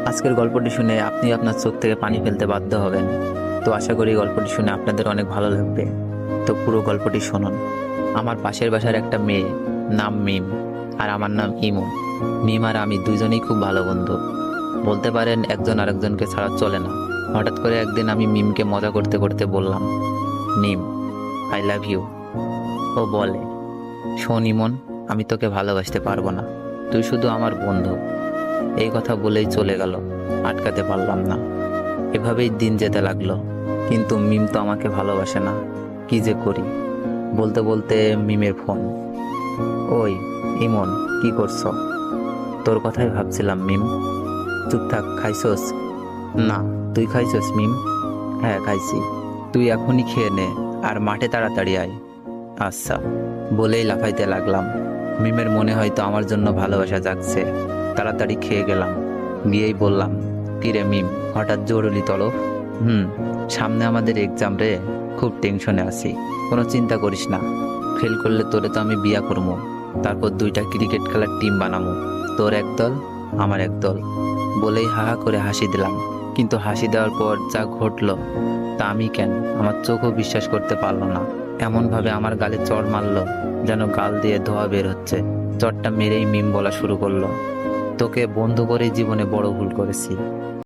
আজকের গল্পটি শুনে আপনি আপনার চোখ থেকে পানি ফেলতে বাধ্য হবেন। তো আশা করি গল্পটি শুনে আপনাদের অনেক ভালো লাগবে। তো পুরো গল্পটি শুনুন। আমার পাশের বাসার একটা মেয়ে, নাম মিম, আর আমার নাম ইমু। মিম আর আমি দুইজনেই খুব ভালো বন্ধু, বলতে পারেন একজন আরেকজনকে ছাড়া চলে না। হঠাৎ করে একদিন আমি মিমকে মজা করতে করতে বললাম, মিম, আই লাভ ইউ। ও বলে, শোন ইমন, আমি তোকে ভালোবাসতে পারবো না, তুই শুধু আমার বন্ধু। এই কথা বলেই চলে গেল, আটকাতে পারলাম না। এভাবেই দিন যেতে লাগলো, কিন্তু মিম তো আমাকে ভালোবাসে না। কি যে করি। বলতে বলতে মিমের ফোন। ওই ইমন, কি করছো? তোর কথাই ভাবছিলাম মিম। চুপ থাক, খাইছস? না, তুই খাইছস মিম? হ্যাঁ খাইছি। তুই এখনই খেয়ে নে, আর মাঠে তাড়াতাড়ি আয়। আচ্ছা, বলেই লাফাইতে লাগলাম। মিমের মনে হয়তো আমার জন্য ভালোবাসা জাগছে। তাড়াতাড়ি খেয়ে গেলাম, গিয়েই বললাম, কিরে মিম, হঠাৎ জরুরি তলব? সামনে আমাদের এক্সাম রে, খুব টেনশনে আছি। কোনো চিন্তা করিস না, ফেল করলে তোরে তো আমি বিয়া করবো, তারপর 2টা ক্রিকেট খেলার টিম বানাবো, তোর এক দল আমার এক দল। বলেই হাহা করে হাসি দিলাম। কিন্তু হাসি দেওয়ার পর যা ঘটলো, তা আমি কেন আমার চোখও বিশ্বাস করতে পারলো না। এমনভাবে আমার গালে চড় মারলো, যেন গাল দিয়ে ধোয়া বের হচ্ছে। চড়টা মেরেই মিম বলা শুরু করলো, তোকে বন্ধু করে জীবনে বড় ভুল করেছি।